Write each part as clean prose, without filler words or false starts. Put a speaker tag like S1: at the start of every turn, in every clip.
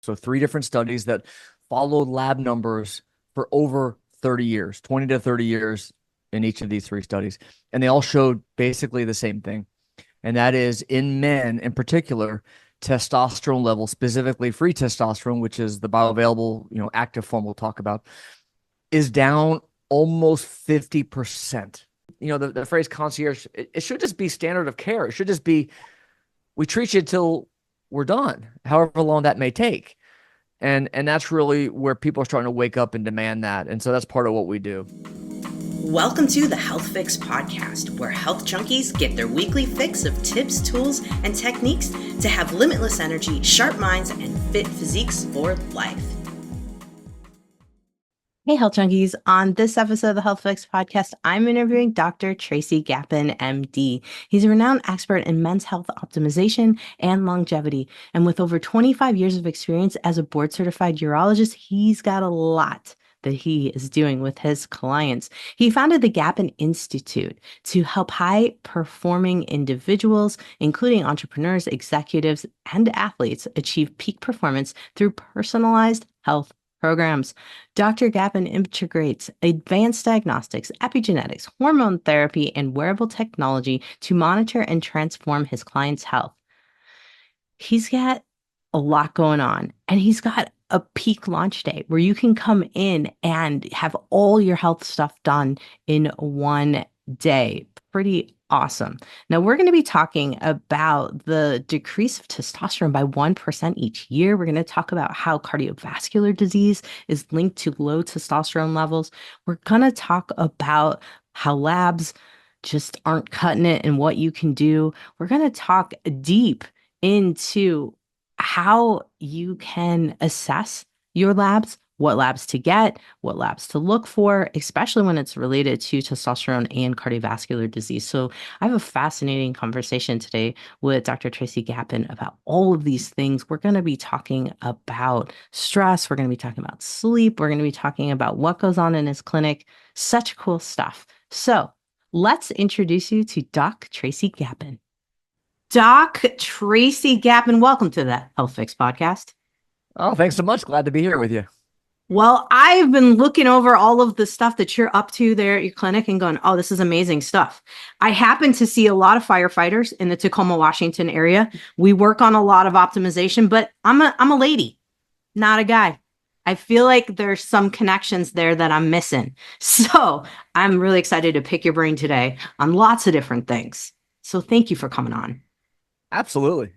S1: So 3 different studies that followed lab numbers for over 30 years, 20 to 30 years in each of these 3 studies. And they all showed basically the same thing. And that is in men in particular, testosterone levels, specifically free testosterone, which is the bioavailable, active form we'll talk about, is down almost 50%. The phrase concierge, it should just be standard of care. It should just be, we treat you till we're done, however long that may take. And that's really where people are starting to wake up and demand that. And so that's part of what we do.
S2: Welcome to the Health Fix podcast, where health junkies get their weekly fix of tips, tools, and techniques to have limitless energy, sharp minds, and fit physiques for life. Hey, health junkies. On this episode of the Health Fix podcast, I'm interviewing Dr. Tracy Gapin, MD. He's a renowned expert in men's health optimization and longevity. And with over 25 years of experience as a board-certified urologist, he's got a lot that he is doing with his clients. He founded the Gapin Institute to help high-performing individuals, including entrepreneurs, executives, and athletes, achieve peak performance through personalized health programs. Dr. Gapin integrates advanced diagnostics, epigenetics, hormone therapy, and wearable technology to monitor and transform his clients' health. He's got a lot going on, and he's got a peak launch day where you can come in and have all your health stuff done in one day. Pretty awesome. Now, we're going to be talking about the decrease of testosterone by 1% each year. We're going to talk about how cardiovascular disease is linked to low testosterone levels. We're going to talk about how labs just aren't cutting it and what you can do. We're going to talk deep into how you can assess your labs, what labs to get, what labs to look for, especially when it's related to testosterone and cardiovascular disease. So I have a fascinating conversation today with Dr. Tracy Gapin about all of these things. We're going to be talking about stress. We're going to be talking about sleep. We're going to be talking about what goes on in his clinic. Such cool stuff. So let's introduce you to Doc Tracy Gapin. Doc Tracy Gapin, welcome to the Health Fix podcast.
S1: Oh, thanks so much. Glad to be here with you.
S2: Well, I've been looking over all of the stuff that you're up to there at your clinic and going, oh, this is amazing stuff. I happen to see a lot of firefighters in the Tacoma, Washington area. We work on a lot of optimization, but I'm a lady, not a guy. I feel like there's some connections there that I'm missing. So I'm really excited to pick your brain today on lots of different things. So thank you for coming on.
S1: Absolutely.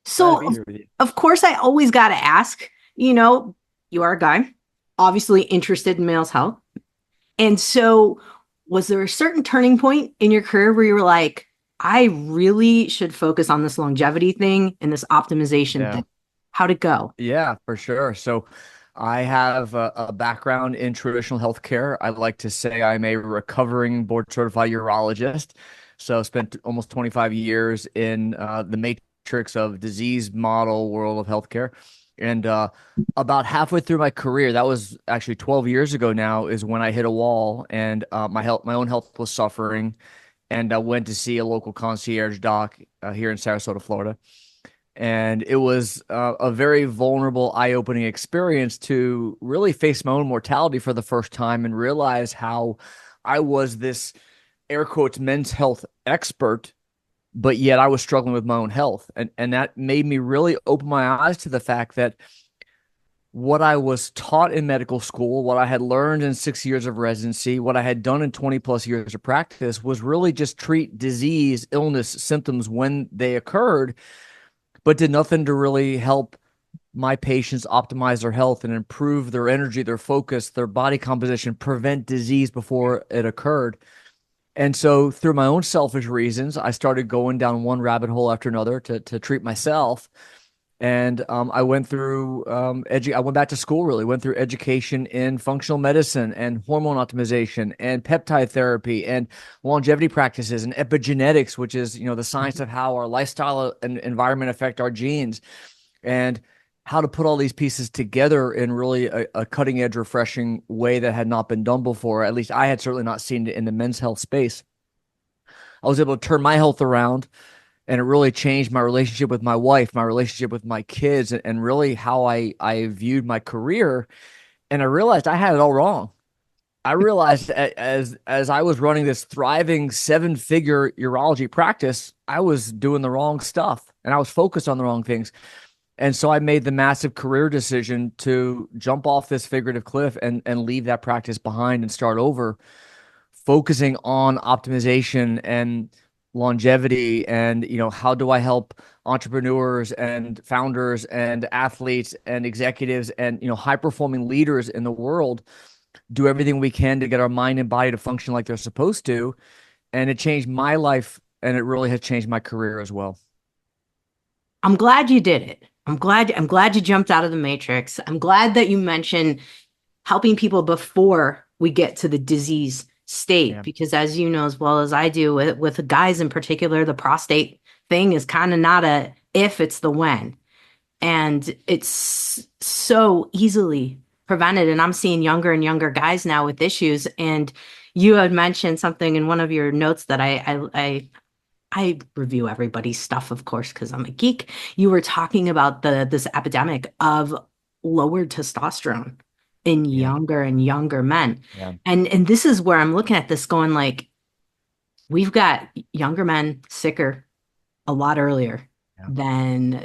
S2: So, of course, I always got to ask, you are a guy, obviously interested in male's health. And so was there a certain turning point in your career where you were like, I really should focus on this longevity thing and this optimization thing? How'd it go?
S1: Yeah, for sure. So I have a background in traditional healthcare. I like to say I'm a recovering board certified urologist. So spent almost 25 years in the matrix of disease model world of healthcare. And about halfway through my career, that was actually 12 years ago now, is when I hit a wall and my own health was suffering. And I went to see a local concierge doc here in Sarasota, Florida. And it was a very vulnerable, eye-opening experience to really face my own mortality for the first time and realize how I was this air quotes men's health expert, but yet I was struggling with my own health. And that made me really open my eyes to the fact that what I was taught in medical school, what I had learned in 6 years of residency, what I had done in 20 plus years of practice was really just treat disease, illness, symptoms when they occurred, but did nothing to really help my patients optimize their health and improve their energy, their focus, their body composition, prevent disease before it occurred. And so through my own selfish reasons, I started going down one rabbit hole after another to treat myself. And I went through I went back to school, really went through education in functional medicine and hormone optimization and peptide therapy and longevity practices and epigenetics, which is, the science of how our lifestyle and environment affect our genes, and how to put all these pieces together in really a cutting edge, refreshing way that had not been done before. At least I had certainly not seen it in the men's health space. I was able to turn my health around And it really changed my relationship with my wife, my relationship with my kids, and really how I viewed my career. And I realized I had it all wrong. I realized as I was running this thriving seven-figure urology practice, I was doing the wrong stuff and I was focused on the wrong things. And so I made the massive career decision to jump off this figurative cliff and leave that practice behind and start over, focusing on optimization and longevity and how do I help entrepreneurs and founders and athletes and executives and high performing leaders in the world do everything we can to get our mind and body to function like they're supposed to. And it changed my life and it really has changed my career as well.
S2: I'm glad you did it. I'm glad you jumped out of the matrix. I'm glad that you mentioned helping people before we get to the disease state,
S1: Yeah.
S2: because as you know as well as I do, with the guys in particular, the prostate thing is kind of not a if, it's the when. And it's so easily prevented. And I'm seeing younger and younger guys now with issues. And you had mentioned something in one of your notes that I review everybody's stuff, of course, because I'm a geek. You were talking about this epidemic of lowered testosterone in
S1: Yeah.
S2: younger and younger men.
S1: Yeah.
S2: And this is where I'm looking at this going like, we've got younger men sicker a lot earlier
S1: Yeah.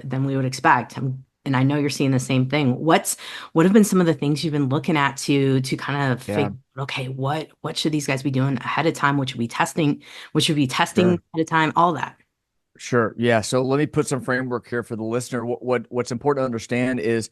S2: than we would expect. And I know you're seeing the same thing. What have been some of the things you've been looking at to kind of
S1: Yeah.
S2: figure, okay, what should these guys be doing ahead of time? What should we testing? What should we be testing
S1: Sure.
S2: ahead of time? All that.
S1: Sure. Yeah. So let me put some framework here for the listener. What's important to understand is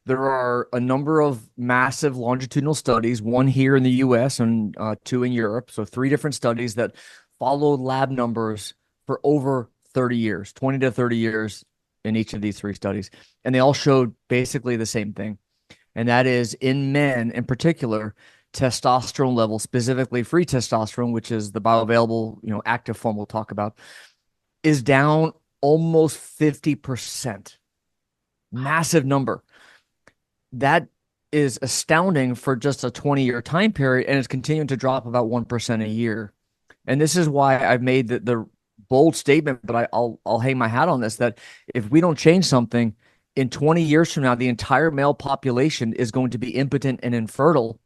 S1: there are a number of massive longitudinal studies, one here in the US and two in Europe. So three different studies that followed lab numbers for over 30 years, 20 to 30 years in each of these three studies. And they all showed basically the same thing. And that is in men in particular, testosterone levels, specifically free testosterone, which is the bioavailable, active form we'll talk about, is down almost 50%. Massive number. That is astounding for just a 20-year time period, and it's continuing to drop about 1% a year. And this is why I've made the bold statement, but I'll hang my hat on this, that if we don't change something, in 20 years from now, the entire male population is going to be impotent and infertile,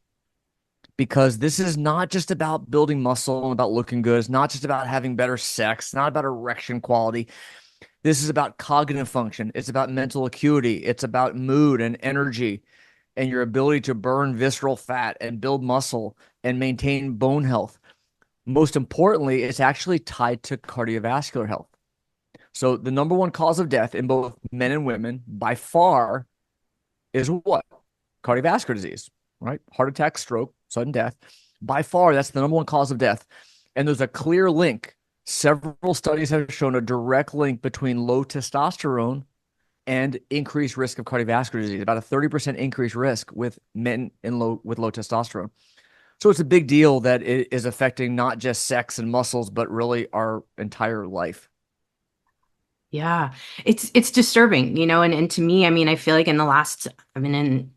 S1: because this is not just about building muscle and about looking good. It's not just about having better sex. It's not about erection quality. This is about cognitive function. It's about mental acuity. It's about mood and energy and your ability to burn visceral fat and build muscle and maintain bone health. Most importantly, it's actually tied to cardiovascular health. So the number one cause of death in both men and women by far is what? Cardiovascular disease, right? Heart attack, stroke, sudden death. By far, that's the number one cause of death. And there's a clear link. Several studies have shown a direct link between low testosterone and increased risk of cardiovascular disease, about a 30% increased risk with men with low testosterone. So it's a big deal that it is affecting not just sex and muscles, but really our entire life.
S2: Yeah. It's disturbing, and to me, I mean, I feel like in the last, I've been in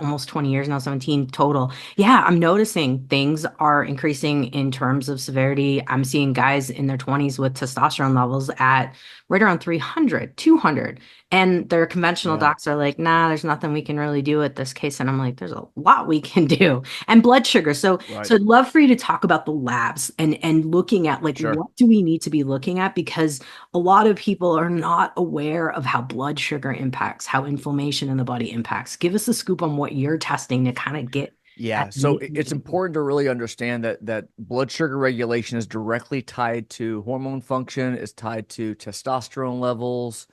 S2: almost 20 years now, 17 total. Yeah, I'm noticing things are increasing in terms of severity. I'm seeing guys in their 20s with testosterone levels at right around 300, 200. And their conventional
S1: Yeah,
S2: docs are like, nah, there's nothing we can really do at this case. And I'm like, there's a lot we can do. And blood sugar. So
S1: right.
S2: so I'd love for you to talk about the labs and looking at like
S1: Sure.
S2: what do we need to be looking at, because a lot of people are not aware of how blood sugar impacts, how inflammation in the body impacts. Give us a scoop on what you're testing to kind of get
S1: Yeah,
S2: at
S1: so
S2: making
S1: it's
S2: it better.
S1: important to really understand that blood sugar regulation is directly tied to hormone function, is tied to testosterone levels,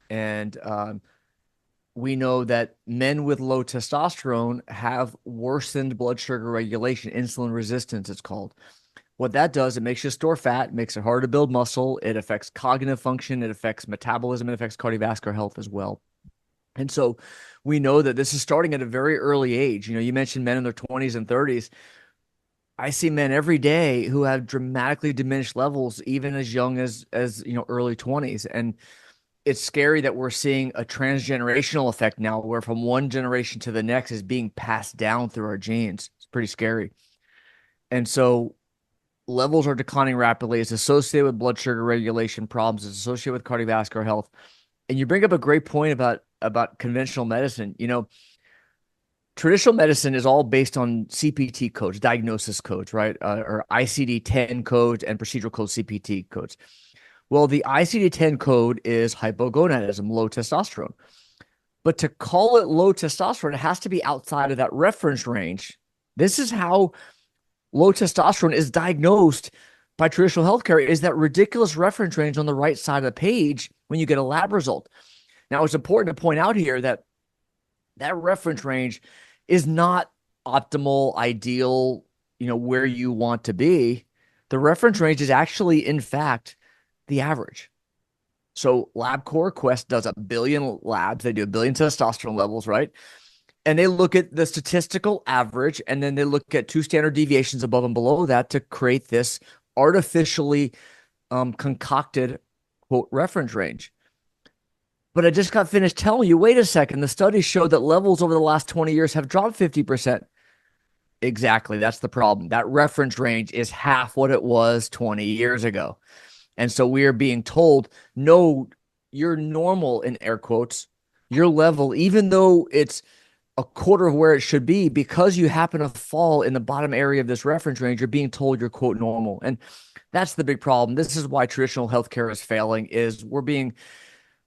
S1: and we know that men with low testosterone have worsened blood sugar regulation, insulin resistance, it's called. What that does, it makes you store fat, makes it harder to build muscle, it affects cognitive function, it affects metabolism, it affects cardiovascular health as well. And so we know that this is starting at a very early age. You mentioned men in their 20s and 30s. I see men every day who have dramatically diminished levels, even as young as early 20s. And it's scary that we're seeing a transgenerational effect now, where from one generation to the next is being passed down through our genes. It's pretty scary. And so levels are declining rapidly. It's associated with blood sugar regulation problems. It's associated with cardiovascular health. And you bring up a great point about conventional medicine. Traditional medicine is all based on CPT codes, diagnosis codes, right? Or ICD-10 codes and procedural code CPT codes. Well, the ICD-10 code is hypogonadism, low testosterone. But to call it low testosterone, it has to be outside of that reference range. This is how low testosterone is diagnosed by traditional healthcare, is that ridiculous reference range on the right side of the page when you get a lab result. Now, it's important to point out here that that reference range is not optimal, ideal, where you want to be. The reference range is actually, in fact, the average. So LabCorp Quest does 1 billion labs. They do 1 billion testosterone levels, right? And they look at the statistical average, and then they look at 2 standard deviations above and below that to create this artificially concocted, quote, reference range. But I just got finished telling you, wait a second, the studies showed that levels over the last 20 years have dropped 50%. Exactly. That's the problem. That reference range is half what it was 20 years ago. And so we are being told, no, you're normal, in air quotes, your level, even though it's a quarter of where it should be, because you happen to fall in the bottom area of this reference range, you're being told you're, quote, normal. And that's the big problem. This is why traditional healthcare is failing, is we're being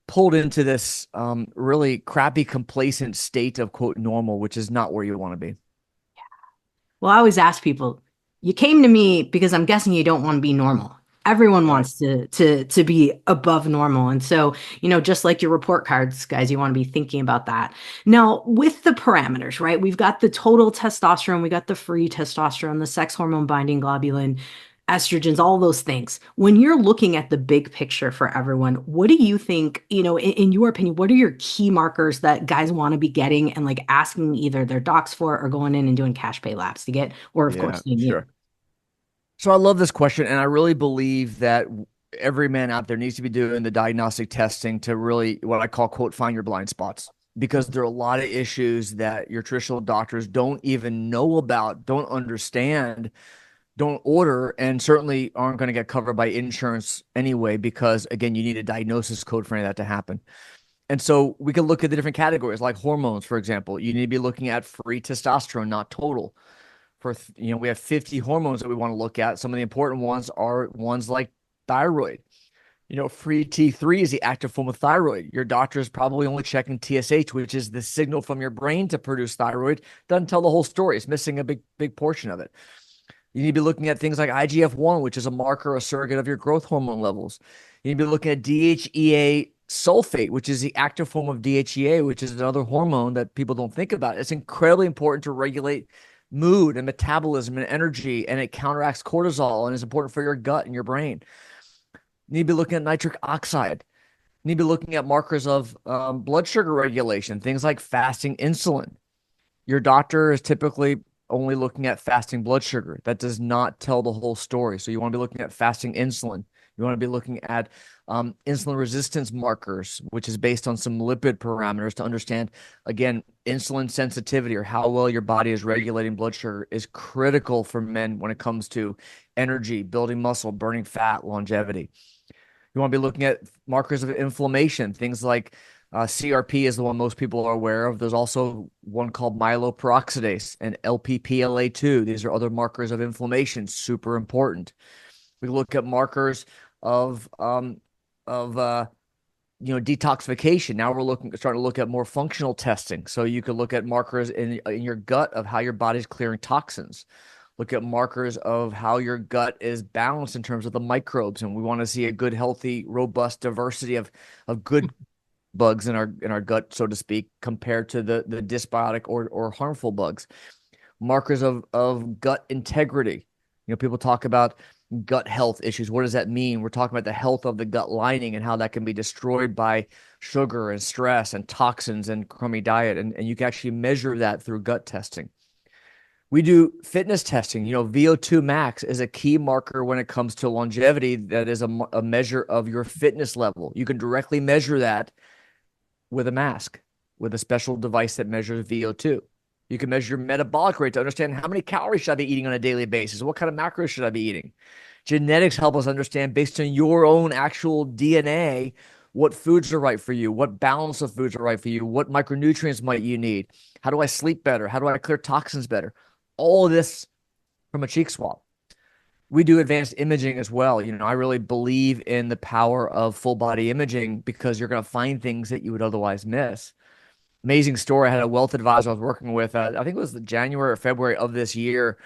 S1: pulled into this really crappy, complacent state of, quote, normal, which is not where you want to be.
S2: Well, I always ask people, you came to me because I'm guessing you don't want to be normal. Everyone
S1: Right.
S2: wants to be above normal. And so, just like your report cards, guys, you want to be thinking about that. Now, with the parameters, right? We've got the total testosterone, we got the free testosterone, the sex hormone binding globulin, estrogens, all those things. When you're looking at the big picture for everyone, what do you think, in your opinion, what are your key markers that guys want to be getting and like asking either their docs for or going in and doing cash pay labs to get, or of
S1: Yeah,
S2: course, seeing you?
S1: sure. So I love this question, and I really believe that every man out there needs to be doing the diagnostic testing to really, what I call, quote, find your blind spots, because there are a lot of issues that your traditional doctors don't even know about, don't understand, don't order, and certainly aren't going to get covered by insurance anyway, because again, you need a diagnosis code for any of that to happen. And so we can look at the different categories, like hormones, for example. You need to be looking at free testosterone, not total. We have 50 hormones that we want to look at. Some of the important ones are ones like thyroid. Free T3 is the active form of thyroid. Your doctor is probably only checking TSH, which is the signal from your brain to produce thyroid. Doesn't tell the whole story. It's missing a big portion of it. You need to be looking at things like IGF-1, which is a marker, a surrogate of your growth hormone levels. You need to be looking at DHEA sulfate, which is the active form of DHEA, which is another hormone that people don't think about. It's incredibly important to regulate mood and metabolism and energy, and it counteracts cortisol and is important for your gut and your brain. You need to be looking at nitric oxide. You need to be looking at markers of blood sugar regulation, things like fasting insulin. Your doctor is typically only looking at fasting blood sugar. That does not tell the whole story. So you want to be looking at fasting insulin. You want to be looking at insulin resistance markers, which is based on some lipid parameters to understand, again, insulin sensitivity, or how well your body is regulating blood sugar, is critical for men when it comes to energy, building muscle, burning fat, longevity. You want to be looking at markers of inflammation, things like CRP is the one most people are aware of. There's also one called myeloperoxidase and LPPLA2. These are other markers of inflammation, super important. We look at markers of detoxification. Now we're starting to look at more functional testing. So you could look at markers in your gut of how your body's clearing toxins. Look at markers of how your gut is balanced in terms of the microbes, and we want to see a good, healthy, robust diversity of good bugs in our gut, so to speak, compared to the dysbiotic or harmful bugs. Markers of gut integrity. People talk about gut health issues. What does that mean? We're talking about the health of the gut lining and how that can be destroyed by sugar and stress and toxins and crummy diet. And you can actually measure that through gut testing. We do fitness testing. VO2 max is a key marker when it comes to longevity. That is a measure of your fitness level. You can directly measure that with a mask, with a special device that measures VO2. You can measure your metabolic rate to understand how many calories should I be eating on a daily basis? What kind of macros should I be eating? Genetics help us understand based on your own actual DNA what foods are right for you, what balance of foods are right for you, what micronutrients might you need. How do I sleep better? How do I clear toxins better? All of this from a cheek swab. We do advanced imaging as well. I really believe in the power of full body imaging because you're going to find things that you would otherwise miss. Amazing story. I had a wealth advisor I was working with. I think it was the January or February of this year.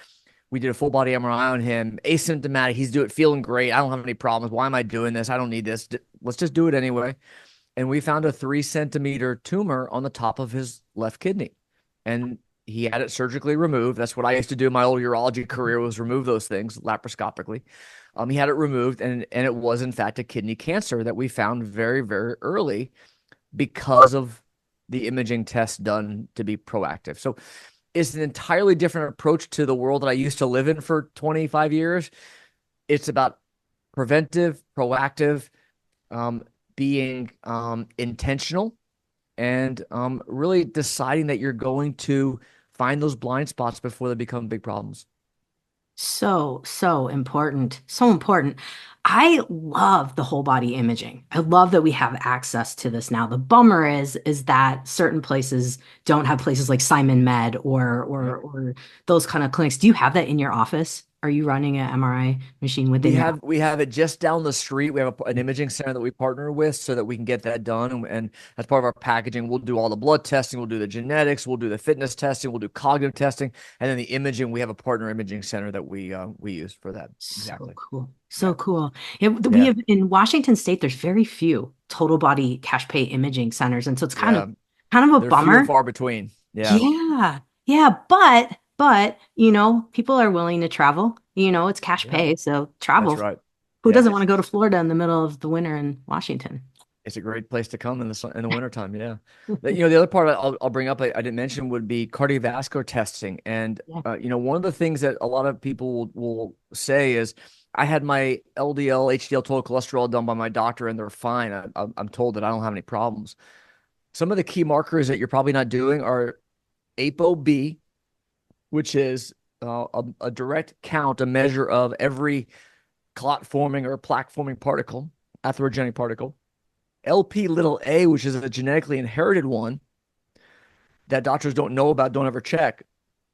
S1: We did a full body MRI on him, asymptomatic. He's doing feeling great. I don't have any problems. Why am I doing this? I don't need this. Let's just do it anyway. And we found a 3 centimeter tumor on the top of his left kidney. And he had it surgically removed. That's what I used to do in my old urology career, was remove those things laparoscopically. He had it removed, and it was in fact a kidney cancer that we found very, very early because of the imaging test done to be proactive. So it's an entirely different approach to the world that I used to live in for 25 years. It's about preventive, proactive, being intentional, and really deciding that you're going to find those blind spots before they become big problems.
S2: So, so important. So important. I love the whole body imaging. I love that we have access to this now. The bummer is that certain places don't have places like Simon Med
S1: Yep.
S2: or those kind of clinics. Do you have that in your office? Are you running an MRI machine
S1: We
S2: within your
S1: have we have it just down the street. We have an imaging center that we partner with so that we can get that done. And as part of our packaging, we'll do all the blood testing, we'll do the genetics, we'll do the fitness testing, we'll do cognitive testing, and then the imaging. We have a partner imaging center that we use for that.
S2: So
S1: Exactly.
S2: cool.
S1: Yeah.
S2: So cool. Yeah, we
S1: Yeah.
S2: have in Washington State, there's very few total body cash pay imaging centers. And so it's
S1: Yeah.
S2: kind of a
S1: They're few and
S2: bummer.
S1: far between. Yeah.
S2: Yeah. Yeah, but people are willing to travel. It's cash
S1: Yeah.
S2: pay, so
S1: That's
S2: travel.
S1: right.
S2: Who
S1: Yeah.
S2: doesn't want to go to Florida in the middle of the winter in Washington?
S1: It's a great place to come in in the wintertime. Yeah. The other part I'll bring up I didn't mention would be cardiovascular testing. And,
S2: Yeah.
S1: one of the things that a lot of people will say is, I had my LDL, HDL, total cholesterol done by my doctor and they're fine. I'm told that I don't have any problems. Some of the key markers that you're probably not doing are ApoB, which is a direct count, a measure of every clot forming or plaque forming particle, atherogenic particle. LP little a, which is a genetically inherited one that doctors don't know about, don't ever check.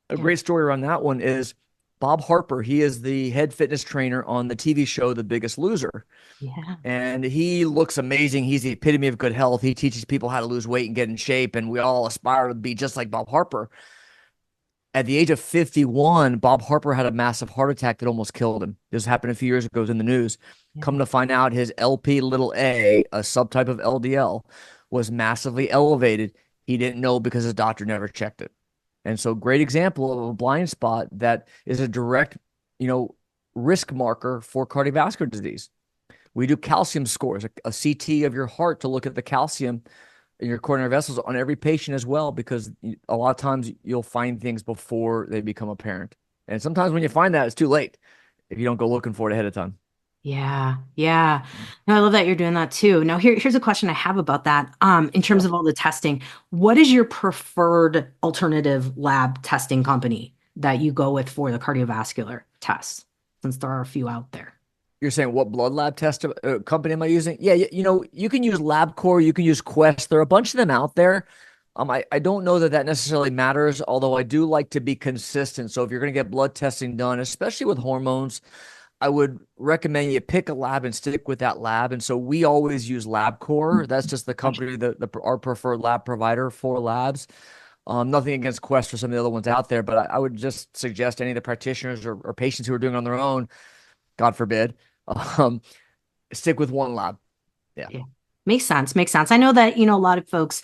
S1: A
S2: Yeah.
S1: great story around that one is Bob Harper. He is the head fitness trainer on the TV show The Biggest Loser.
S2: Yeah.
S1: And he looks amazing. He's the epitome of good health. He teaches people how to lose weight and get in shape. And we all aspire to be just like Bob Harper. At the age of 51, Bob Harper had a massive heart attack that almost killed him. This happened a few years ago. It was in the news. Come
S2: Yeah.
S1: to find out, his LP little a subtype of LDL, was massively elevated. He didn't know because his doctor never checked it. And so, great example of a blind spot that is a direct, risk marker for cardiovascular disease. We do calcium scores, a CT of your heart to look at the calcium in your coronary vessels on every patient as well, because a lot of times you'll find things before they become apparent. And sometimes when you find that, it's too late if you don't go looking for it ahead of time.
S2: Yeah. Yeah. No, I love that you're doing that too. Now, here's a question I have about that. In terms
S1: Yeah.
S2: of all the testing, what is your preferred alternative lab testing company that you go with for the cardiovascular tests, since there are a few out there?
S1: You're saying what blood lab test company am I using? Yeah, you can use LabCorp, you can use Quest. There are a bunch of them out there. I don't know that that necessarily matters, although I do like to be consistent. So if you're going to get blood testing done, especially with hormones, I would recommend you pick a lab and stick with that lab. And so we always use LabCorp. That's just the
S2: Gotcha.
S1: company our preferred lab provider for labs. Nothing against Quest or some of the other ones out there, but I would just suggest any of the practitioners or patients who are doing it on their own, God forbid, um, stick with one lab. Yeah.
S2: Yeah. Makes sense. Makes sense. I know that, a lot of folks,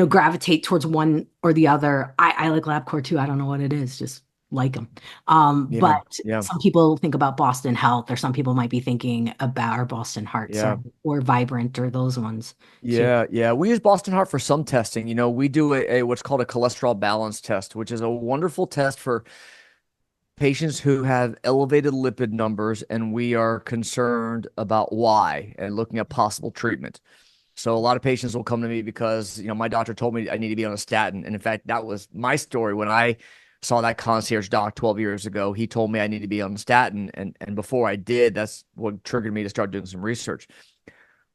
S2: gravitate towards one or the other. I like LabCorp too. I don't know what it is, just like them.
S1: Yeah.
S2: But
S1: Yeah.
S2: some people think about Boston Health, or some people might be thinking about our Boston Hearts
S1: Yeah.
S2: or Vibrant or those ones too.
S1: Yeah. Yeah. We use Boston Heart for some testing. We do a what's called a cholesterol balance test, which is a wonderful test for patients who have elevated lipid numbers, and we are concerned about why and looking at possible treatment. So a lot of patients will come to me because, my doctor told me I need to be on a statin. And in fact, that was my story when I saw that concierge doc 12 years ago. He told me I need to be on a statin. And before I did, that's what triggered me to start doing some research.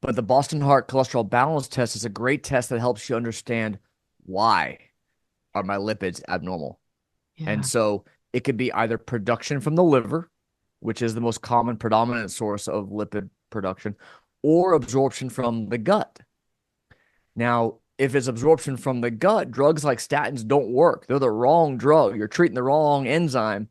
S1: But the Boston Heart Cholesterol Balance Test is a great test that helps you understand why are my lipids abnormal. And
S2: Yeah,
S1: so it could be either production from the liver, which is the most common predominant source of lipid production, or absorption from the gut. Now, if it's absorption from the gut, drugs like statins don't work. They're the wrong drug. You're treating the wrong enzyme.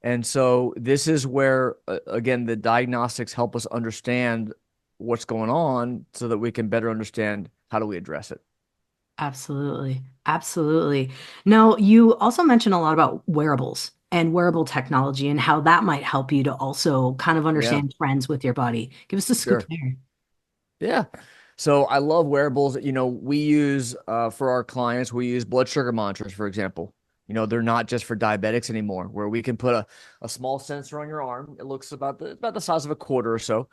S1: And so this is where, again, the diagnostics help us understand what's going on so that we can better understand how do we address it.
S2: absolutely. Absolutely. Now, you also mentioned a lot about wearables and wearable technology and how that might help you to also kind of
S1: Yeah,
S2: understand trends with your body. Give us the scoop
S1: sure.
S2: there.
S1: Yeah. So I love wearables. We use for our clients, we use blood sugar monitors, for example. They're not just for diabetics anymore, where we can put a small sensor on your arm. It looks about the size of a quarter or so.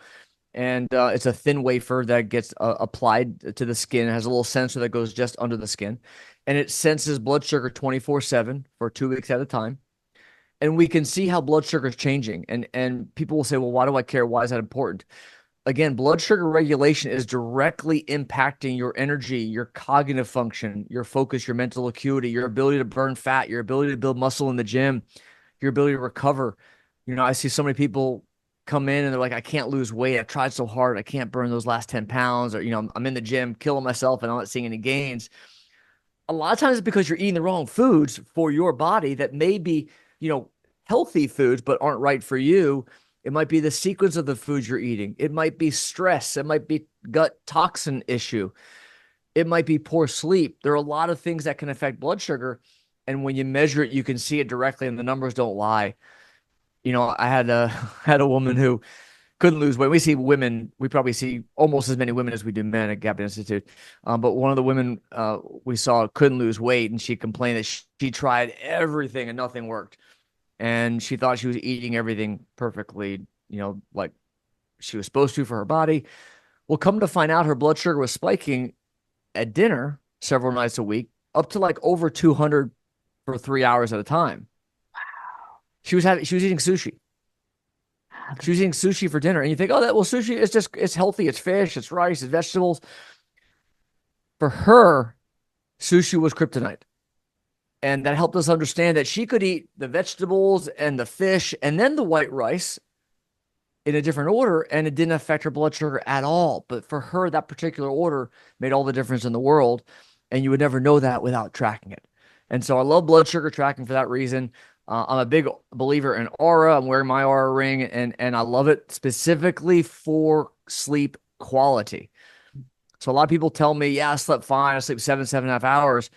S1: And it's a thin wafer that gets applied to the skin. It has a little sensor that goes just under the skin. And it senses blood sugar 24/7 for 2 weeks at a time. And we can see how blood sugar is changing. And people will say, well, why do I care? Why is that important? Again, blood sugar regulation is directly impacting your energy, your cognitive function, your focus, your mental acuity, your ability to burn fat, your ability to build muscle in the gym, your ability to recover. I see so many people come in and they're like, I can't lose weight. I tried so hard. I can't burn those last 10 pounds. Or, I'm in the gym killing myself and I'm not seeing any gains. A lot of times it's because you're eating the wrong foods for your body that may be, you know, healthy foods, but aren't right for you. It might be the sequence of the foods you're eating. It might be stress. It might be gut toxin issue. It might be poor sleep. There are a lot of things that can affect blood sugar. And when you measure it, you can see it directly and the numbers don't lie. I had a had a woman who couldn't lose weight. We see women, we probably see almost as many women as we do men at Gapin Institute. But one of the women we saw couldn't lose weight, and she complained that she tried everything and nothing worked. And she thought she was eating everything perfectly, like she was supposed to for her body. Well, come to find out, her blood sugar was spiking at dinner several nights a week, up to like over 200 for 3 hours at a time. She was eating sushi.
S2: Ah,
S1: She was eating sushi for dinner, and you think, oh, sushi is it's healthy, it's fish, it's rice, it's vegetables. For her, sushi was kryptonite, and that helped us understand that she could eat the vegetables and the fish and then the white rice in a different order, and it didn't affect her blood sugar at all. But for her, that particular order made all the difference in the world, and you would never know that without tracking it. And so I love blood sugar tracking for that reason. I'm a big believer in Aura. I'm wearing my Aura ring, and I love it specifically for sleep quality. So a lot of people tell me, yeah, I slept fine. I sleep 7.5 hours.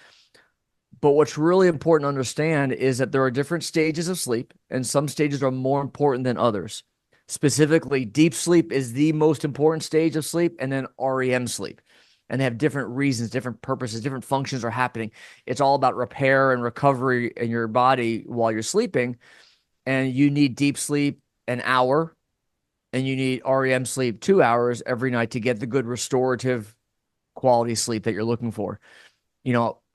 S1: But what's really important to understand is that there are different stages of sleep, and some stages are more important than others. Specifically, deep sleep is the most important stage of sleep, and then REM sleep. And they have different reasons, different purposes, different functions are happening. It's all about repair and recovery in your body while you're sleeping. And you need deep sleep an hour, and you need REM sleep 2 hours every night to get the good restorative quality sleep that you're looking for.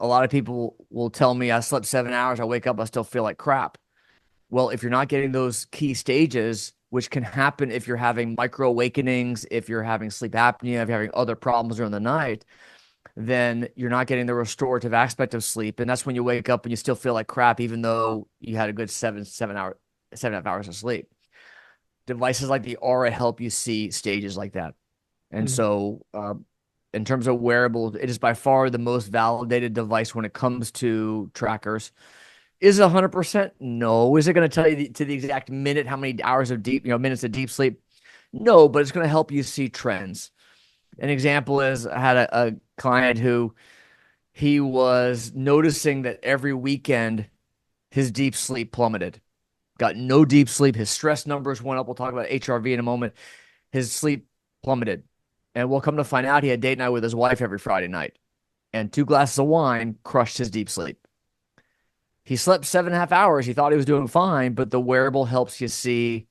S1: A lot of people will tell me I slept 7 hours, I wake up, I still feel like crap. Well, if you're not getting those key stages, which can happen if you're having micro awakenings, if you're having sleep apnea, if you're having other problems during the night, then you're not getting the restorative aspect of sleep. And that's when you wake up and you still feel like crap, even though you had a good 7.5 hours of sleep. Devices like the Aura help you see stages like that. And
S2: mm,
S1: so, in terms of wearables, it is by far the most validated device when it comes to trackers. Is it 100%? No. Is it going to tell you to the exact minute how many hours of minutes of deep sleep? No, but it's going to help you see trends. An example is I had a client who he was noticing that every weekend his deep sleep plummeted. Got no deep sleep. His stress numbers went up. We'll talk about HRV in a moment. His sleep plummeted. And we'll come to find out he had date night with his wife every Friday night. And 2 glasses of wine crushed his deep sleep. He slept 7.5 hours. He thought he was doing fine, but the wearable helps you see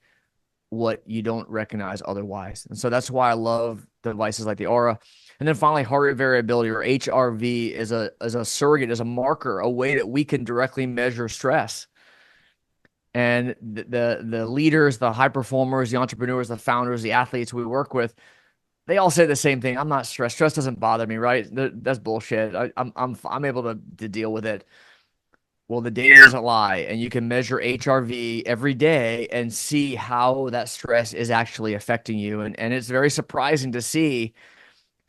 S1: what you don't recognize otherwise. And so that's why I love devices like the Aura. And then finally, heart rate variability, or HRV, is a surrogate, is a marker, a way that we can directly measure stress. And the leaders, the high performers, the entrepreneurs, the founders, the athletes we work with, they all say the same thing. I'm not stressed. Stress doesn't bother me, right? That's bullshit. I'm able to deal with it. Well, the data doesn't lie, and you can measure HRV every day and see how that stress is actually affecting you. And it's very surprising to see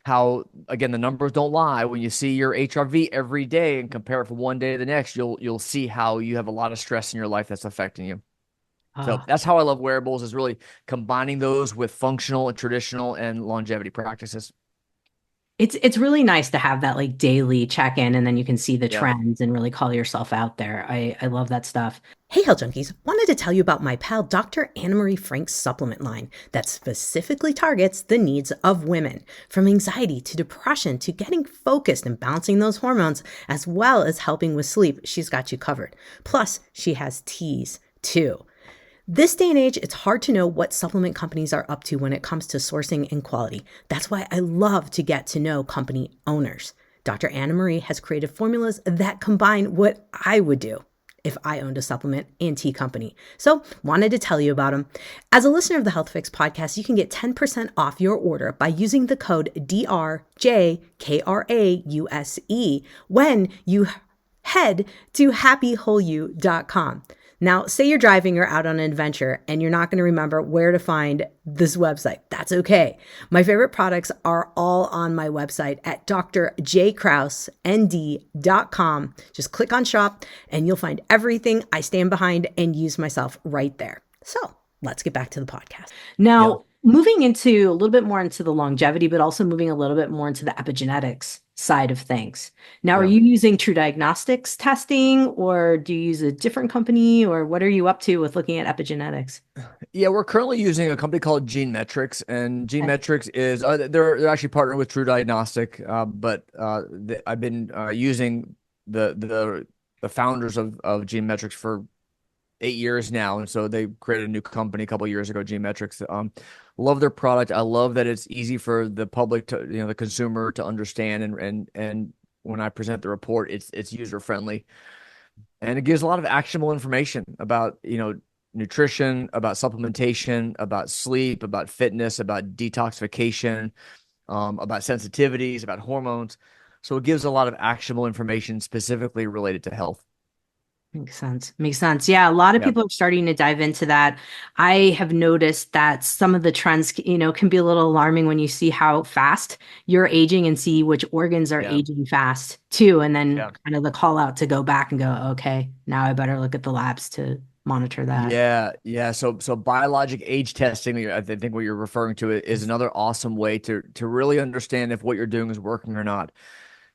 S1: how, again, the numbers don't lie. When you see your HRV every day and compare it from one day to the next, you'll see how you have a lot of stress in your life that's affecting you. So
S2: Oh,
S1: that's how I love wearables, is really combining those with functional and traditional and longevity practices.
S2: it's really nice to have that like daily check-in and then you can see the
S1: Yeah.
S2: trends and really call yourself out there. I love that stuff.
S3: Hey, Health Junkies, wanted to tell you about my pal Dr. Anna-Marie Frank's supplement line that specifically targets the needs of women. From anxiety to depression to getting focused and balancing those hormones, as well as helping with sleep, she's got you covered. Plus, she has teas too. This day and age, it's hard to know what supplement companies are up to when it comes to sourcing and quality. That's why I love to get to know company owners. Dr. Anna Marie has created formulas that combine what I would do if I owned a supplement and tea company. So, wanted to tell you about them. As a listener of the Health Fix podcast, you can get 10% off your order by using the code DRJKRAUSE when you head to happywholeyou.com. Now, say you're driving or out on an adventure and you're not going to remember where to find this website. That's okay. My favorite products are all on my website at drjkrauseND.com. Just click on shop and you'll find everything I stand behind and use myself right there. So let's get back to the podcast.
S2: Now, moving into a little bit more into the longevity, but also moving a little bit more into the epigenetics side of things. Now, are
S1: Yeah.
S2: you using True Diagnostics testing or do you use a different company or what are you up to with looking at epigenetics?
S1: Yeah, we're currently using a company called Metrics, and
S2: Okay.
S1: Metrics is they're actually partnered with True Diagnostic, but I've been using the founders of Metrics for 8 years now, and so they created a new company a couple of years ago, Metrics. Love their product. I love that it's easy for the public to, the consumer to understand, and when I present the report, it's user friendly, and it gives a lot of actionable information about nutrition, about supplementation, about sleep, about fitness, about detoxification, about sensitivities, about hormones. So it gives a lot of actionable information specifically related to health.
S2: Makes sense. Makes sense. Yeah, a lot of
S1: Yeah.
S2: people are starting to dive into that. I have noticed that some of the trends, can be a little alarming when you see how fast you're aging and see which organs are
S1: Yeah.
S2: aging fast too. And then
S1: Yeah.
S2: kind of the call out to go back and go, okay, now I better look at the labs to monitor that.
S1: Yeah, yeah. So biologic age testing, I think what you're referring to is another awesome way to really understand if what you're doing is working or not.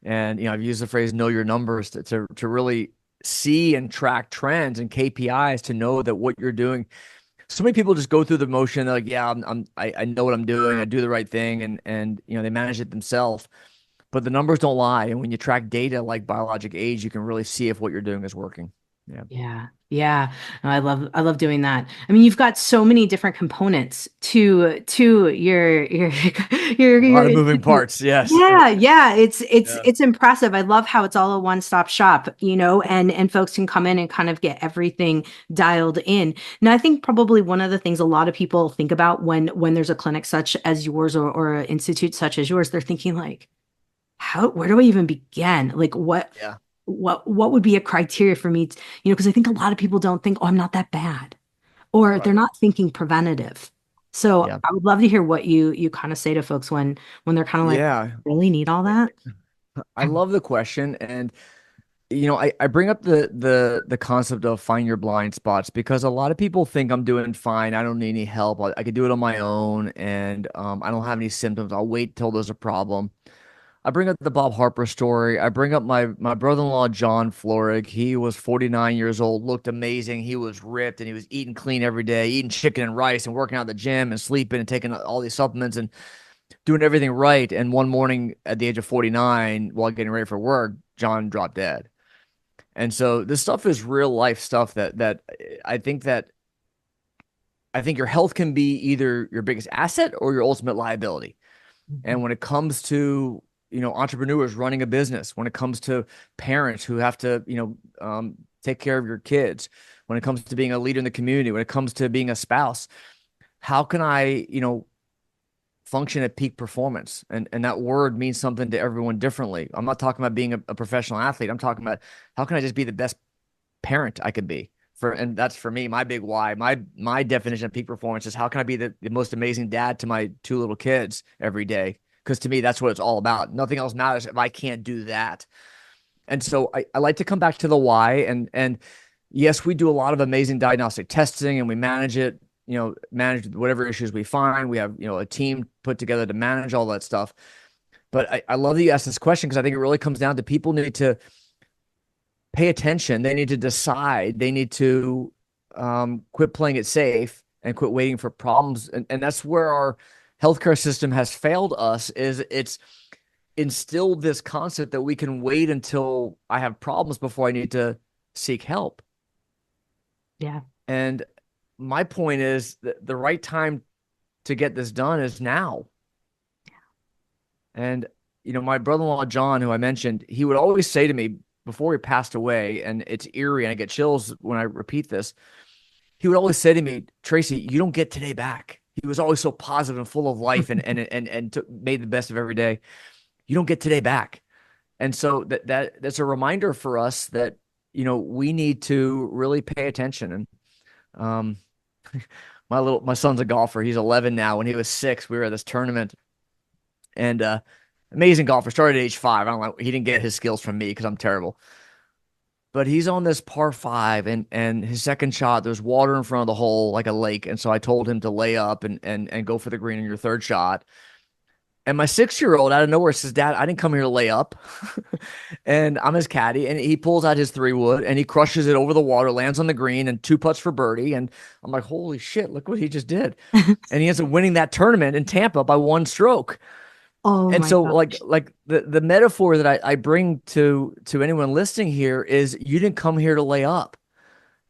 S1: And I've used the phrase "know your numbers" to really see and track trends and KPIs to know that what you're doing. So many people just go through the motion. They're like, yeah, I know what I'm doing. I do the right thing, and they manage it themselves. But the numbers don't lie. And when you track data like biologic age, you can really see if what you're doing is working. Yeah.
S2: Yeah. Yeah. No, I love doing that. I mean, you've got so many different components to
S1: A lot of
S2: your
S1: moving parts. Yes.
S2: yeah, yeah. It's
S1: Yeah.
S2: it's impressive. I love how it's all a one-stop shop, and folks can come in and kind of get everything dialed in. Now, I think probably one of the things a lot of people think about when there's a clinic such as yours or an institute such as yours, they're thinking like, where do I even begin? Like
S1: Yeah.
S2: what would be a criteria for me to, because I think a lot of people don't think, oh, I'm not that bad, or they're
S1: Right.
S2: not thinking preventative. So
S1: Yeah.
S2: I would love to hear what you kind of say to folks when they're kind of like,
S1: Yeah.
S2: really need all that?
S1: I love the question. And I bring up the concept of find your blind spots because a lot of people think I'm doing fine. I don't need any help. I can do it on my own, and I don't have any symptoms. I'll wait till there's a problem. I bring up the Bob Harper story. I bring up my brother-in-law John Florig. He was 49 years old, looked amazing. He was ripped and he was eating clean every day, eating chicken and rice and working out at the gym and sleeping and taking all these supplements and doing everything right. And one morning at the age of 49, while getting ready for work, John dropped dead. And so this stuff is real life stuff that I think that I think your health can be either your biggest asset or your ultimate liability.
S2: Mhm.
S1: And when it comes to, entrepreneurs running a business, when it comes to parents who have to, take care of your kids, when it comes to being a leader in the community, when it comes to being a spouse, how can I, function at peak performance? And that word means something to everyone differently. I'm not talking about being a professional athlete. I'm talking about how can I just be the best parent I could be for, and that's for me, my big why. My definition of peak performance is how can I be the most amazing dad to my two little kids every day? Because to me, that's what it's all about. Nothing else matters if I can't do that. And so I like to come back to the why. And yes, we do a lot of amazing diagnostic testing and we manage it, manage whatever issues we find. We have, a team put together to manage all that stuff. But I love that you asked this question because I think it really comes down to people need to pay attention. They need to decide. They need to quit playing it safe and quit waiting for problems. And that's where our healthcare system has failed us is it's instilled this concept that we can wait until I have problems before I need to seek help.
S2: Yeah.
S1: And my point is that the right time to get this done is now. And, my brother-in-law, John, who I mentioned, he would always say to me before he passed away, and it's eerie and I get chills when I repeat this. He would always say to me, Tracy, you don't get today back. He was always so positive and full of life and made the best of every day. You don't get today back. And so that's a reminder for us that, we need to really pay attention. And um, my son's a golfer. He's 11 now. When he was 6, we were at this tournament and amazing golfer. Started at age 5. I don't know. He didn't get his skills from me because I'm terrible. But he's on this par 5 and his second shot, there's water in front of the hole like a lake. And so I told him to lay up and go for the green in your third shot. And my 6-year-old out of nowhere says, Dad, I didn't come here to lay up. And I'm his caddy. And he pulls out his 3-wood and he crushes it over the water, lands on the green and 2 putts for birdie. And I'm like, holy shit, look what he just did. And he ends up winning that tournament in Tampa by 1 stroke.
S2: Oh
S1: And
S2: my
S1: so
S2: gosh.
S1: like the metaphor that I bring to anyone listening here is you didn't come here to lay up.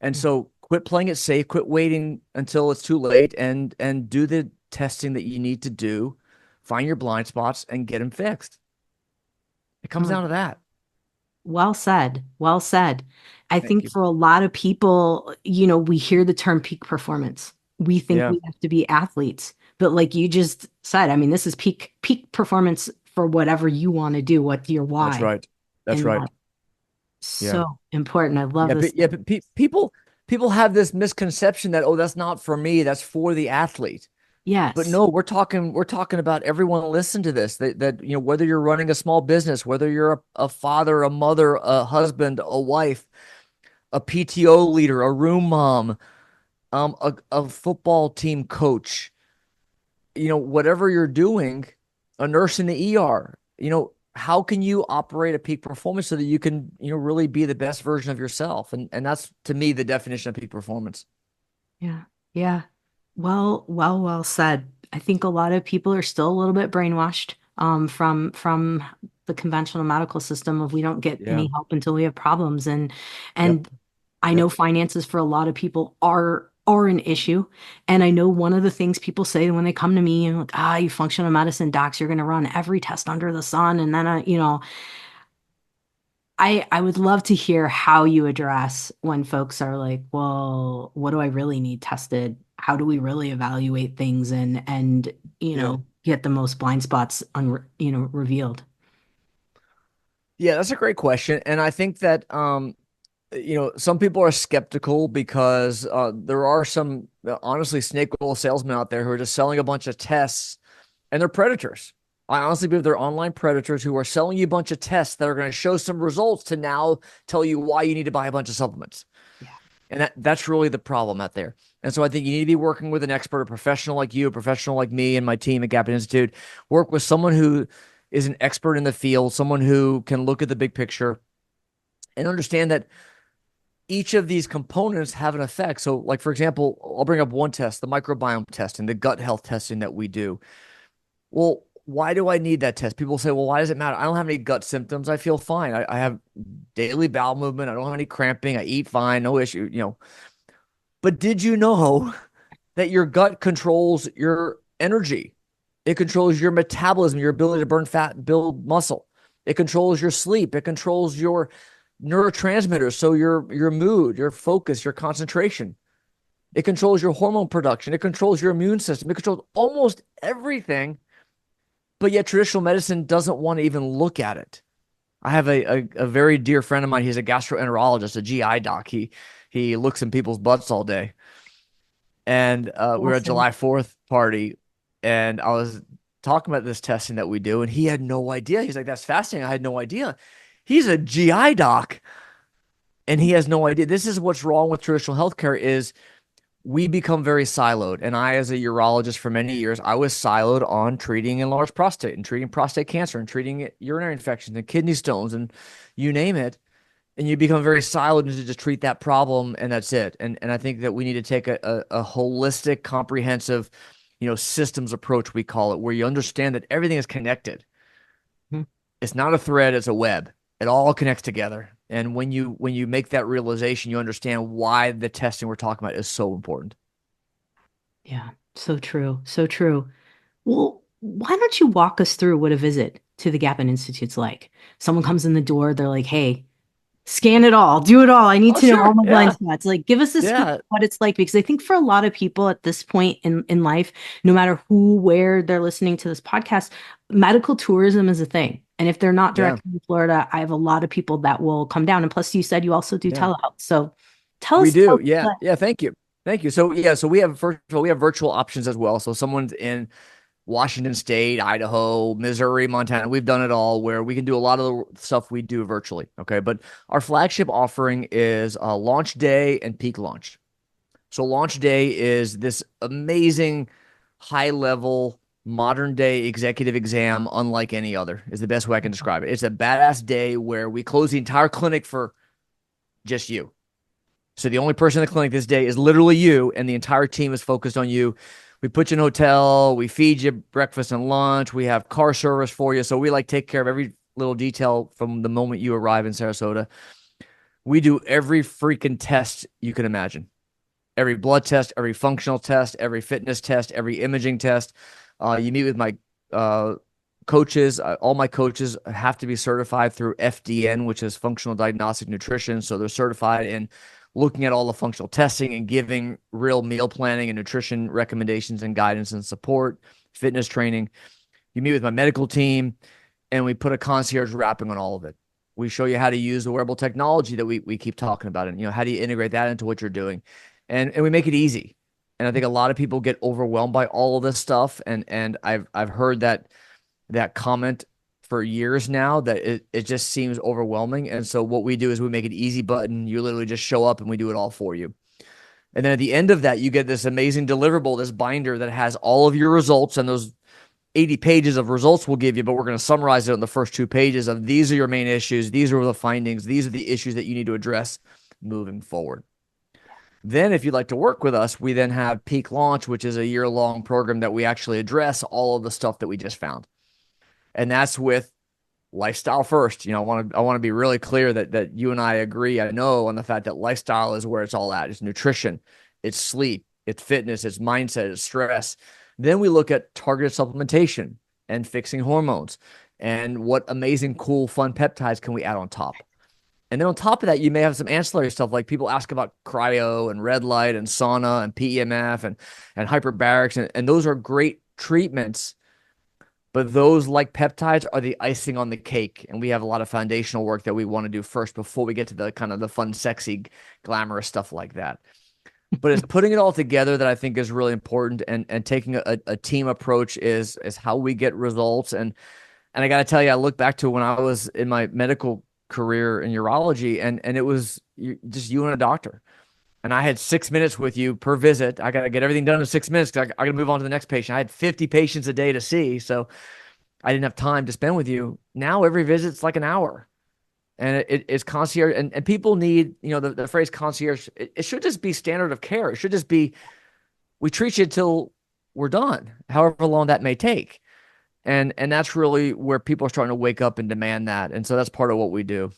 S1: And
S2: Yeah.
S1: so quit playing it safe, quit waiting until it's too late and do the testing that you need to do. Find your blind spots and get them fixed. It comes
S2: Oh,
S1: down to that.
S2: well said. Well said. I
S1: Thank
S2: think
S1: you.
S2: for a lot of people, we hear the term peak performance. We think
S1: Yeah,
S2: we have to be athletes, but like you just said, I mean, this is peak performance for whatever you want to do. What's your
S1: that's
S2: why?
S1: right. That's
S2: And
S1: right.
S2: that's
S1: Yeah.
S2: so important. I love
S1: Yeah,
S2: this.
S1: but people have this misconception that, oh, that's not for me, that's for the athlete. But
S2: Yes.
S1: no, we're talking about everyone listen to this. That whether you're running a small business, whether you're a father, a mother, a husband, a wife, a PTO leader, a room mom, a football team coach, whatever you're doing, a nurse in the ER, how can you operate at peak performance so that you can, really be the best version of yourself? And that's to me the definition of peak performance.
S2: Yeah. Yeah. Well said. I think a lot of people are still a little bit brainwashed from the conventional medical system of we don't get
S1: Yeah.
S2: any help until we have problems. And
S1: Yep.
S2: I know
S1: Yep.
S2: finances for a lot of people are an issue. And I know one of the things people say when they come to me and like, you functional medicine docs, you're going to run every test under the sun. And then, I would love to hear how you address when folks are like, well, what do I really need tested? How do we really evaluate things and
S1: Yeah.
S2: get the most blind spots revealed?
S1: Yeah, that's a great question. And I think that some people are skeptical because there are some honestly snake oil salesmen out there who are just selling a bunch of tests and they're predators. I honestly believe they're online predators who are selling you a bunch of tests that are going to show some results to now tell you why you need to buy a bunch of supplements.
S2: Yeah.
S1: And that's really the problem out there. And so I think you need to be working with an expert, a professional like you, a professional like me and my team at Gapin Institute. Work with someone who is an expert in the field, someone who can look at the big picture and understand that each of these components have an effect. So, like, for example, I'll bring up one test, the microbiome testing, the gut health testing that we do. Well, why do I need that test? People say, well, why does it matter? I don't have any gut symptoms. I feel fine. I have daily bowel movement. I don't have any cramping. I eat fine. No issue. But did you know that your gut controls your energy? It controls your metabolism, your ability to burn fat and build muscle. It controls your sleep. It controls your neurotransmitters, so your mood, your focus, your concentration. It controls your hormone production. It controls your immune system. It controls almost everything, but yet traditional medicine doesn't want to even look at it. I have a very dear friend of mine. He's a gastroenterologist, a GI doc. He looks in people's butts all day. And we were at
S2: Awesome.
S1: July 4th party, and I was talking about this testing that we do, and he had no idea. He's like, "That's fascinating. I had no idea." He's a GI doc, and he has no idea. This is what's wrong with traditional healthcare is we become very siloed. And I, as a urologist for many years, I was siloed on treating enlarged prostate and treating prostate cancer and treating urinary infections and kidney stones and you name it. And you become very siloed into just treat that problem and that's it. And I think that we need to take a holistic, comprehensive, systems approach, we call it, where you understand that everything is connected.
S2: Mhm.
S1: It's not a thread, it's a web. It all connects together. And when you make that realization, you understand why the testing we're talking about is so important.
S2: Yeah, so true. So true. Well, why don't you walk us through what a visit to the Gapin Institute's like? Someone comes in the door, they're like, hey, scan it all, do it all. I need
S1: Oh,
S2: to know all
S1: sure.
S2: my blind
S1: Yeah.
S2: spots. Like, give us a scoop of
S1: Yeah.
S2: what it's like, because I think for a lot of people at this point in life, no matter who, where they're listening to this podcast, medical tourism is a thing. And if they're not
S1: Yeah.
S2: directly in Florida, I have a lot of people that will come down. And plus, you said you also do
S1: Yeah.
S2: telehealth. So tell
S1: We
S2: us.
S1: do. Yeah. Yeah. Thank you. Thank you. So yeah, so we have first of all, we have virtual options as well. So someone's in Washington State, Idaho, Missouri, Montana. We've done it all where we can do a lot of the stuff we do virtually. Okay. But our flagship offering is launch day and peak launch. So launch day is this amazing high level modern day executive exam, unlike any other, is the best way I can describe it. It's a badass day where we close the entire clinic for just you. So the only person in the clinic this day is literally you, and the entire team is focused on you. We put you in a hotel, we feed you breakfast and lunch, we have car service for you. So we like take care of every little detail from the moment you arrive in Sarasota. We do every freaking test you can imagine. Every blood test, every functional test, every fitness test, every imaging test. You meet with my coaches. All my coaches have to be certified through FDN, which is functional diagnostic nutrition. So they're certified in looking at all the functional testing and giving real meal planning and nutrition recommendations and guidance and support, fitness training. You meet with my medical team, and we put a concierge wrapping on all of it. We show you how to use the wearable technology that we keep talking about, and how do you integrate that into what you're doing, and we make it easy. And I think a lot of people get overwhelmed by all of this stuff, and I've heard that comment for years now that it just seems overwhelming. And so what we do is we make it easy button. You literally just show up and we do it all for you. And then at the end of that, you get this amazing deliverable, this binder that has all of your results, and those 80 pages of results we'll give you, but we're going to summarize it in the first 2 pages of these are your main issues. These are the findings. These are the issues that you need to address moving forward. Then if you'd like to work with us, we then have Peak Launch, which is a year-long program that we actually address all of the stuff that we just found. And that's with lifestyle first. I want to be really clear that you and I agree, I know, on the fact that lifestyle is where it's all at. It's nutrition, it's sleep, it's fitness, it's mindset, it's stress. Then we look at targeted supplementation and fixing hormones and what amazing, cool, fun peptides can we add on top. And then on top of that, you may have some ancillary stuff, like people ask about cryo and red light and sauna and PEMF and hyperbarics. And those are great treatments, but those, like peptides, are the icing on the cake. And we have a lot of foundational work that we want to do first before we get to the kind of the fun, sexy, glamorous stuff like that. But it's putting it all together that I think is really important, and taking a team approach is how we get results. And I got to tell you, I look back to when I was in my medical career in urology, and it was just you and a doctor. And I had 6 minutes with you per visit. I got to get everything done in 6 minutes because I got to move on to the next patient. I had 50 patients a day to see, so I didn't have time to spend with you. Now every visit's like an hour, and it's concierge. And people need, the phrase concierge. It should just be standard of care. It should just be, we treat you till we're done, however long that may take. And that's really where people are starting to wake up and demand that. And so that's part of what we do.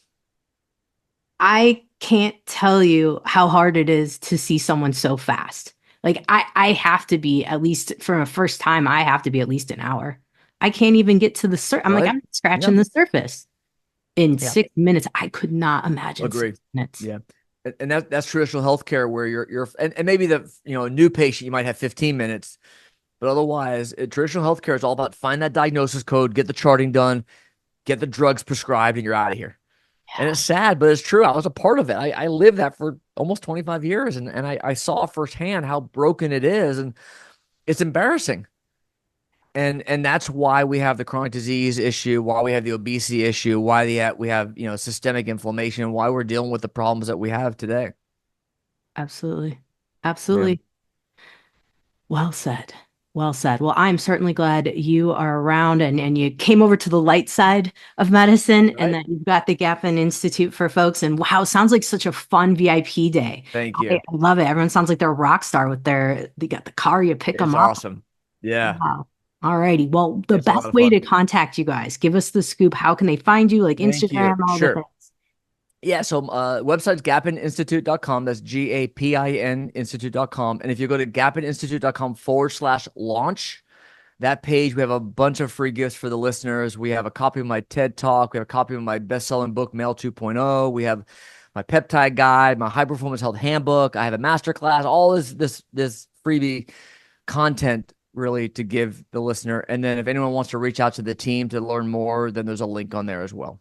S2: I can't tell you how hard it is to see someone so fast. Like I have to be at least for a first time, I have to be at least an hour. I can't even get to the surface. I'm like,
S1: Right?
S2: I'm scratching
S1: Yeah.
S2: the surface in
S1: Yeah.
S2: 6 minutes. I could not imagine
S1: Agree.
S2: 6 minutes.
S1: Yeah. And that's traditional healthcare where and maybe a new patient, you might have 15 minutes, but otherwise traditional healthcare is all about find that diagnosis code, get the charting done, get the drugs prescribed, and you're out of here. And it's sad, but it's true. I was a part of it. I lived that for almost 25 years, and I saw firsthand how broken it is, and it's embarrassing. And that's why we have the chronic disease issue, why we have the obesity issue, why we have systemic inflammation, why we're dealing with the problems that we have today.
S2: Absolutely.
S1: Yeah.
S2: Absolutely. Well said. Well said. Well, I'm certainly glad you are around and you came over to the light side of medicine and
S1: Right.
S2: that you've got the Gapin Institute for folks. And wow, sounds like such a fun VIP day.
S1: Thank
S2: I
S1: you.
S2: love it. Everyone sounds like they're a rock star with they got the car, you pick
S1: It's
S2: them up.
S1: awesome. Yeah.
S2: Wow. All righty. Well, the
S1: It's a lot
S2: best
S1: of
S2: way
S1: fun.
S2: to contact you guys, give us the scoop. How can they find you? Like
S1: Thank you.
S2: Instagram, all the
S1: Sure.
S2: things.
S1: Yeah, so website's gapininstitute.com. That's GAPIN institute.com. And if you go to gapininstitute.com/launch, that page, we have a bunch of free gifts for the listeners. We have a copy of my TED Talk. We have a copy of my best-selling book, Male 2.0. We have my peptide guide, my high performance health handbook. I have a masterclass, all this freebie content really to give the listener. And then if anyone wants to reach out to the team to learn more, then there's a link on there as well.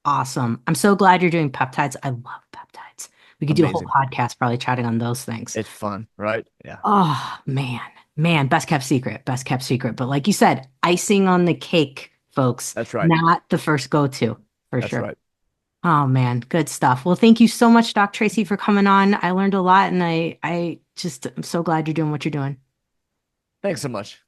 S2: Awesome. I'm so glad you're doing peptides. I love peptides. We could do a whole
S1: Amazing.
S2: podcast probably chatting on those things.
S1: It's fun, right? Yeah.
S2: Oh, man, best kept secret, best kept secret. But like you said, icing on the cake, folks.
S1: That's right.
S2: Not the first go-to for
S1: That's
S2: sure.
S1: right.
S2: Oh man, good stuff. Well, thank you so much, Doc Tracy, for coming on. I learned a lot and I'm so glad you're doing what you're doing.
S1: Thanks so much.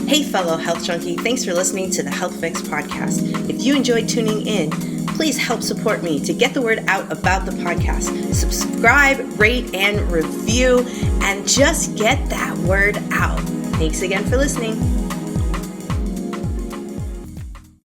S3: Hey, fellow health junkie, thanks for listening to the Health Fix podcast. If you enjoyed tuning in, please help support me to get the word out about the podcast. Subscribe, rate, and review, and just get that word out. Thanks again for listening.